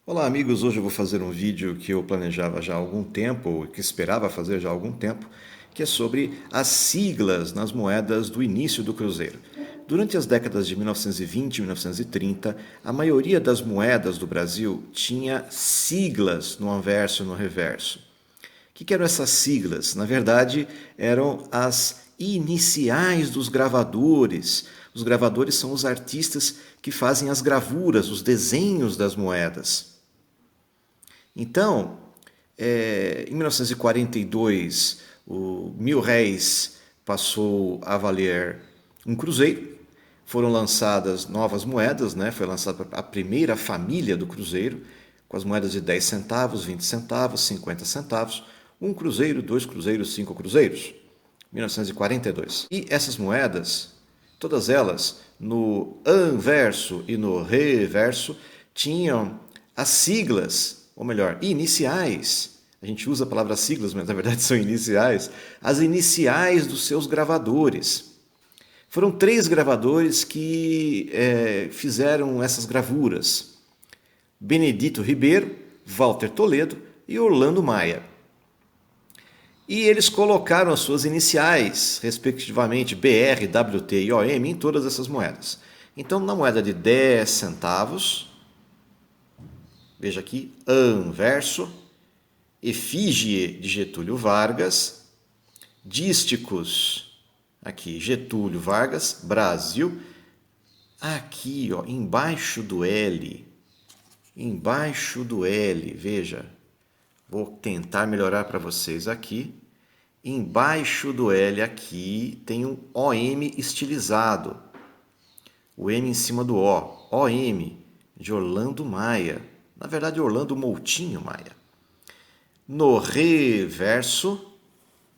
Olá amigos, hoje eu vou fazer um vídeo que eu planejava já há algum tempo, ou que esperava fazer já há algum tempo, que é sobre as siglas nas moedas do início do Cruzeiro. Durante as décadas de 1920 e 1930, a maioria das moedas do Brasil tinha siglas no anverso e no reverso. O que eram essas siglas? Na verdade, eram as iniciais dos gravadores. Os gravadores são os artistas que fazem as gravuras, os desenhos das moedas. Então, em 1942, o R$ 1.000 passou a valer um cruzeiro. Foram lançadas novas moedas, né? Foi lançada a primeira família do cruzeiro, com as moedas de 10 centavos, 20 centavos, 50 centavos, um cruzeiro, dois cruzeiros, cinco cruzeiros, 1942. E essas moedas, todas elas, no anverso e no reverso, tinham as siglas, ou melhor, iniciais. A gente usa a palavra siglas, mas na verdade são iniciais. As iniciais dos seus gravadores. Foram três gravadores que fizeram essas gravuras: Benedito Ribeiro, Walter Toledo e Orlando Maia. E eles colocaram as suas iniciais, respectivamente BR, WT e OM, em todas essas moedas. Então, na moeda de 10 centavos, veja aqui, anverso, efígie de Getúlio Vargas, dísticos, aqui, Getúlio Vargas, Brasil. Aqui, ó, embaixo do L, veja, vou tentar melhorar para vocês aqui. Embaixo do L aqui tem um OM estilizado. O M em cima do O. OM, de Orlando Maia. Na verdade, Orlando Moutinho Maia. No reverso,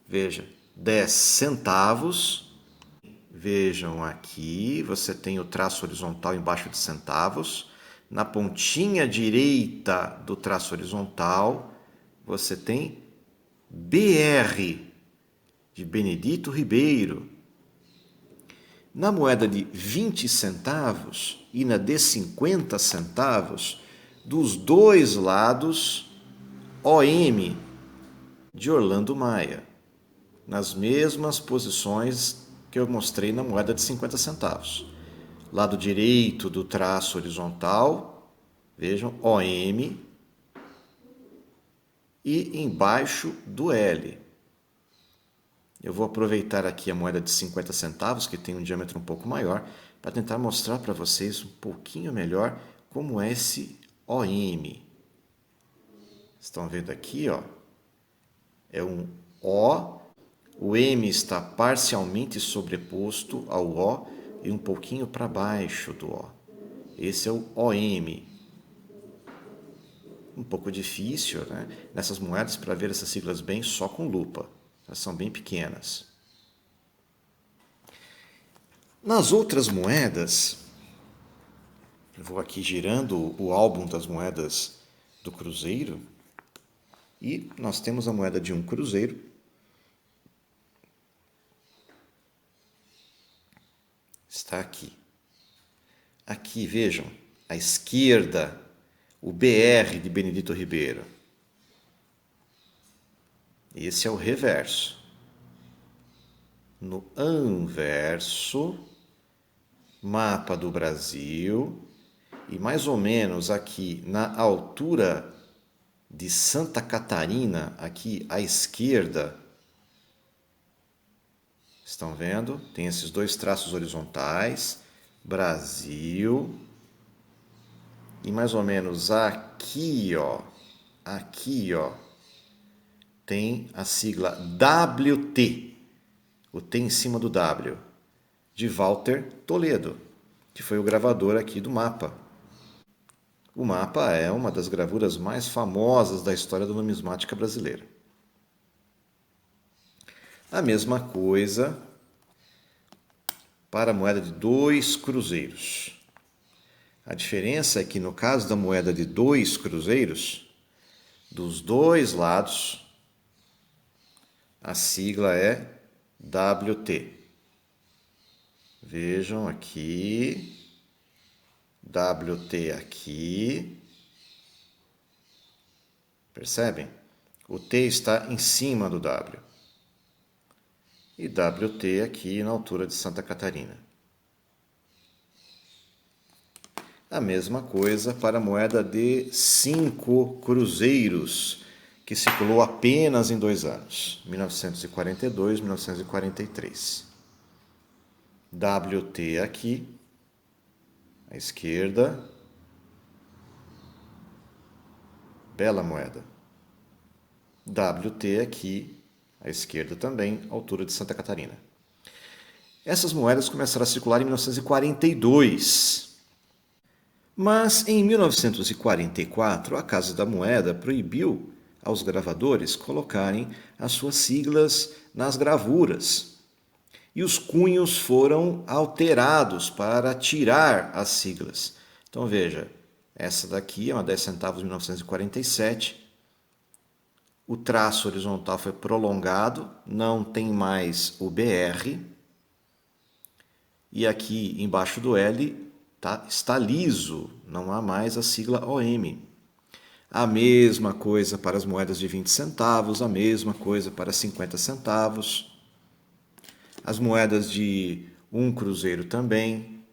veja, 10 centavos. Vejam aqui, você tem o traço horizontal embaixo de centavos. Na pontinha direita do traço horizontal, você tem BR, de Benedito Ribeiro. Na moeda de 20 centavos e na de 50 centavos, dos dois lados, OM, de Orlando Maia, nas mesmas posições que eu mostrei na moeda de 50 centavos. Lado direito do traço horizontal, vejam, OM, e embaixo do L. Eu vou aproveitar aqui a moeda de 50 centavos, que tem um diâmetro um pouco maior, para tentar mostrar para vocês um pouquinho melhor como é esse OM. Estão vendo aqui, ó? É um O, o M está parcialmente sobreposto ao O e um pouquinho para baixo do O. Esse é o OM. Um pouco difícil, né? Nessas moedas, para ver essas siglas bem, só com lupa. Elas são bem pequenas. Nas outras moedas, eu vou aqui girando o álbum das moedas do Cruzeiro e nós temos a moeda de um Cruzeiro. Está aqui. Aqui, vejam, à esquerda, o BR de Benedito Ribeiro. Esse é o reverso. No anverso, mapa do Brasil, e mais ou menos aqui na altura de Santa Catarina, aqui à esquerda, estão vendo? Tem esses dois traços horizontais, Brasil, e mais ou menos aqui, ó, tem a sigla WT, o T em cima do W, de Walter Toledo, que foi o gravador aqui do mapa. O mapa é uma das gravuras mais famosas da história da numismática brasileira. A mesma coisa para a moeda de 2 cruzeiros. A diferença é que no caso da moeda de 2 cruzeiros, dos dois lados, a sigla é WT. Vejam aqui, WT aqui, Percebem? O T está em cima do W. E WT aqui na altura de Santa Catarina. A mesma coisa para a moeda de 5 cruzeiros, que circulou apenas em 2 anos, 1942 e 1943. WT aqui, à esquerda. Bela moeda. WT aqui, à esquerda também, altura de Santa Catarina. Essas moedas começaram a circular em 1942. Mas em 1944, a Casa da Moeda proibiu aos gravadores colocarem as suas siglas nas gravuras. E os cunhos foram alterados para tirar as siglas. Então veja, essa daqui é uma 10 centavos de 1947. O traço horizontal foi prolongado, não tem mais o BR. E aqui embaixo do L está liso, não há mais a sigla OM. A mesma coisa para as moedas de 20 centavos, a mesma coisa para 50 centavos. As moedas de 1 cruzeiro também.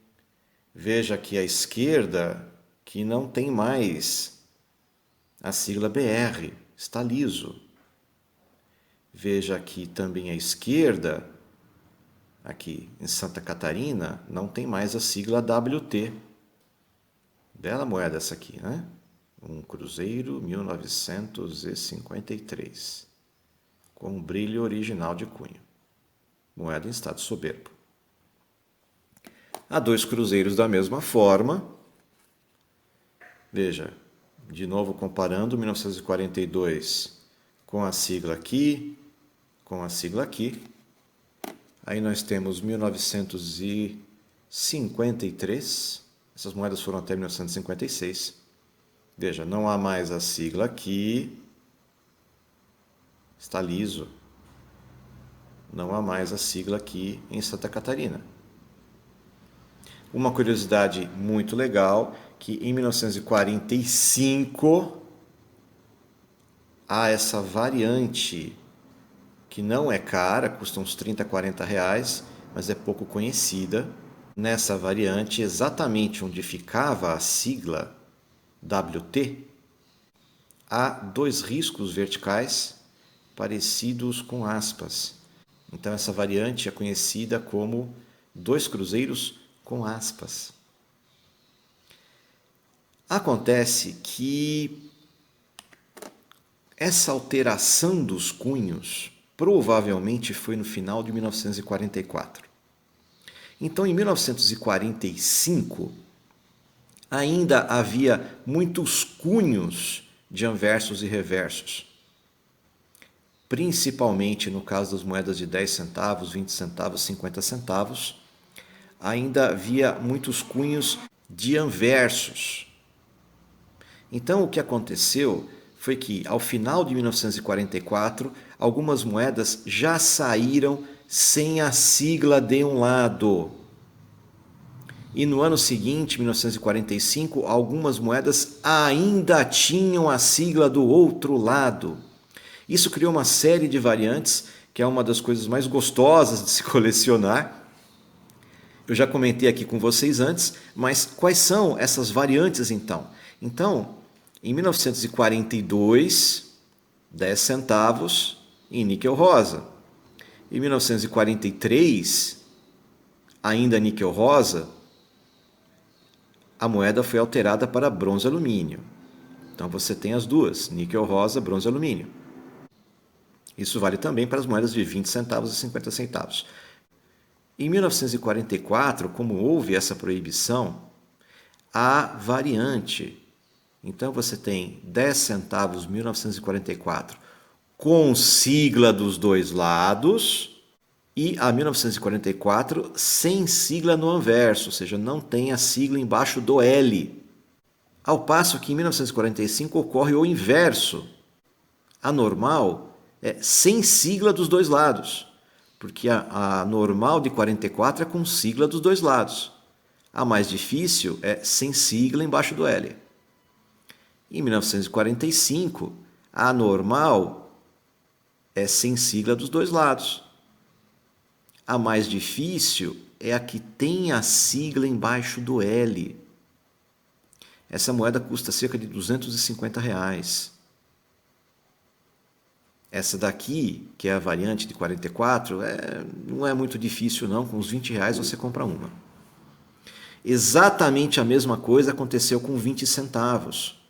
Veja aqui à esquerda que não tem mais a sigla BR, está liso. Veja aqui também à esquerda, aqui em Santa Catarina, não tem mais a sigla WT. Bela moeda essa aqui, né? 1 cruzeiro 1953, com o brilho original de cunho. Moeda em estado soberbo. Há 2 cruzeiros da mesma forma. Veja, de novo comparando 1942 com a sigla aqui, com a sigla aqui. Aí nós temos 1953. Essas moedas foram até 1956. Veja, não há mais a sigla aqui. Está liso. Não há mais a sigla aqui em Santa Catarina. Uma curiosidade muito legal, que em 1945 há essa variante que não é cara, custa uns 30, 40 reais, mas é pouco conhecida. Nessa variante, exatamente onde ficava a sigla WT, há 2 riscos verticais parecidos com aspas. Então essa variante é conhecida como 2 cruzeiros com aspas. Acontece que essa alteração dos cunhos provavelmente foi no final de 1944. Então, em 1945, ainda havia muitos cunhos de anversos e reversos. Principalmente no caso das moedas de 10 centavos, 20 centavos, 50 centavos, ainda havia muitos cunhos de anversos. Então, o que aconteceu foi que, ao final de 1944, algumas moedas já saíram sem a sigla de um lado. E no ano seguinte, 1945, algumas moedas ainda tinham a sigla do outro lado. Isso criou uma série de variantes, que é uma das coisas mais gostosas de se colecionar. Eu já comentei aqui com vocês antes, mas quais são essas variantes então? Então, em 1942, 10 centavos em níquel rosa. Em 1943, ainda níquel rosa, a moeda foi alterada para bronze alumínio. Então você tem as duas, níquel rosa, bronze alumínio. Isso vale também para as moedas de 20 centavos e 50 centavos. Em 1944, como houve essa proibição, há variante. Então você tem 10 centavos 1944 com sigla dos 2 lados e a 1944 sem sigla no anverso, ou seja, não tem a sigla embaixo do L. Ao passo que em 1945 ocorre o inverso. A normal é sem sigla dos 2 lados, porque a normal de 44 é com sigla dos 2 lados. A mais difícil é sem sigla embaixo do L. Em 1945, A normal é sem sigla dos dois lados. A mais difícil é a que tem a sigla embaixo do L. Essa moeda custa cerca de R$ 250. Essa daqui, que é a variante de 44, não é muito difícil não, com uns R$ 20 você compra uma. Exatamente a mesma coisa aconteceu com 20 centavos.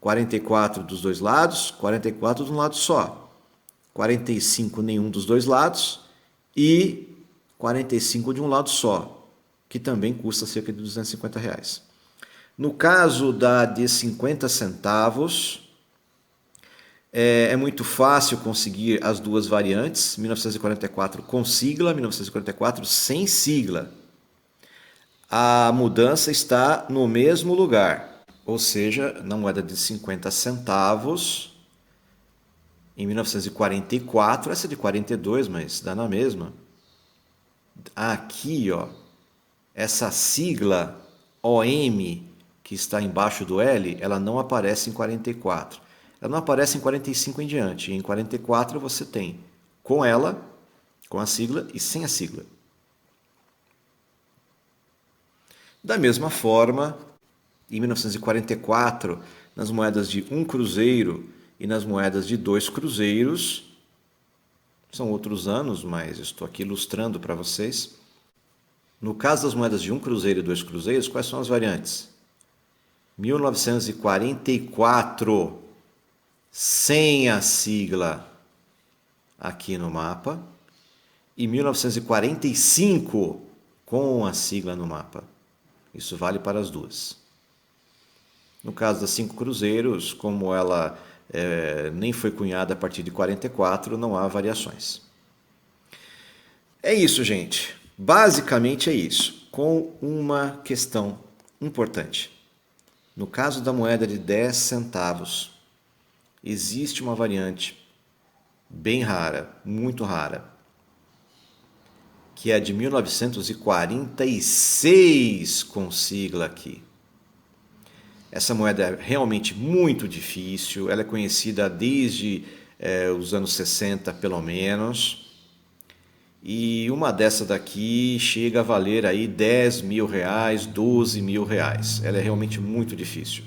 44 dos dois lados, 44 de um lado só. 45 nenhum dos dois lados e 45 de um lado só, que também custa cerca de R$ 250. No caso da de 50 centavos, é muito fácil conseguir as duas variantes, 1944 com sigla, 1944 sem sigla. A mudança está no mesmo lugar, ou seja, na moeda de 50 centavos, em 1944, essa é de 42, mas dá na mesma. Aqui, ó, essa sigla OM que está embaixo do L, ela não aparece em 44. Ela não aparece em 45 em diante. Em 44 você tem com ela, com a sigla e sem a sigla. Da mesma forma, em 1944, nas moedas de 1 cruzeiro e nas moedas de 2 cruzeiros, são outros anos, mas estou aqui ilustrando para vocês. No caso das moedas de 1 cruzeiro e 2 cruzeiros, quais são as variantes? 1944, sem a sigla aqui no mapa, e 1945, com a sigla no mapa. Isso vale para as duas. No caso das 5 cruzeiros, como ela nem foi cunhada a partir de 44, não há variações. É isso, gente. Basicamente é isso, com uma questão importante. No caso da moeda de 10 centavos, existe uma variante bem rara, muito rara, que é a de 1946 com sigla aqui. Essa moeda é realmente muito difícil, ela é conhecida desde os anos 60 pelo menos, e uma dessa daqui chega a valer aí R$ 10.000, R$ 12.000. Ela é realmente muito difícil.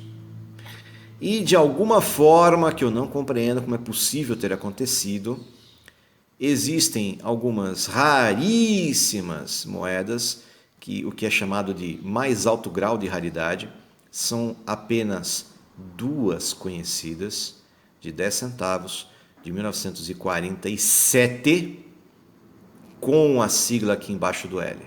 E de alguma forma que eu não compreendo como é possível ter acontecido, existem algumas raríssimas moedas, que o que é chamado de mais alto grau de raridade, são apenas duas conhecidas, de 10 centavos, de 1947, com a sigla aqui embaixo do L.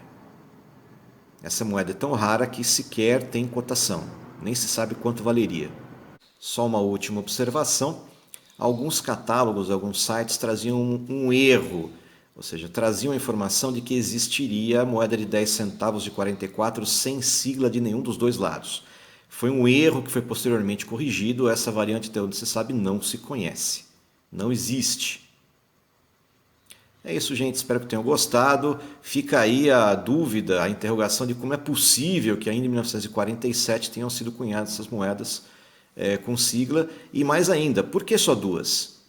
Essa moeda é tão rara que sequer tem cotação, nem se sabe quanto valeria. Só uma última observação, alguns catálogos, alguns sites traziam um erro, ou seja, traziam a informação de que existiria a moeda de 10 centavos de 44 sem sigla de nenhum dos dois lados. Foi um erro que foi posteriormente corrigido, essa variante, até onde se sabe, não se conhece, não existe. É isso, gente, espero que tenham gostado. Fica aí a dúvida, a interrogação de como é possível que ainda em 1947 tenham sido cunhadas essas moedas com sigla, e mais ainda, por que só duas?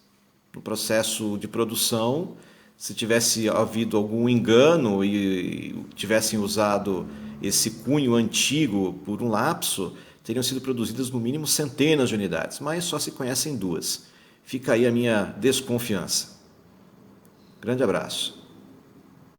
No processo de produção, se tivesse havido algum engano e tivessem usado esse cunho antigo por um lapso, teriam sido produzidas no mínimo centenas de unidades, mas só se conhecem duas. Fica aí a minha desconfiança. Grande abraço.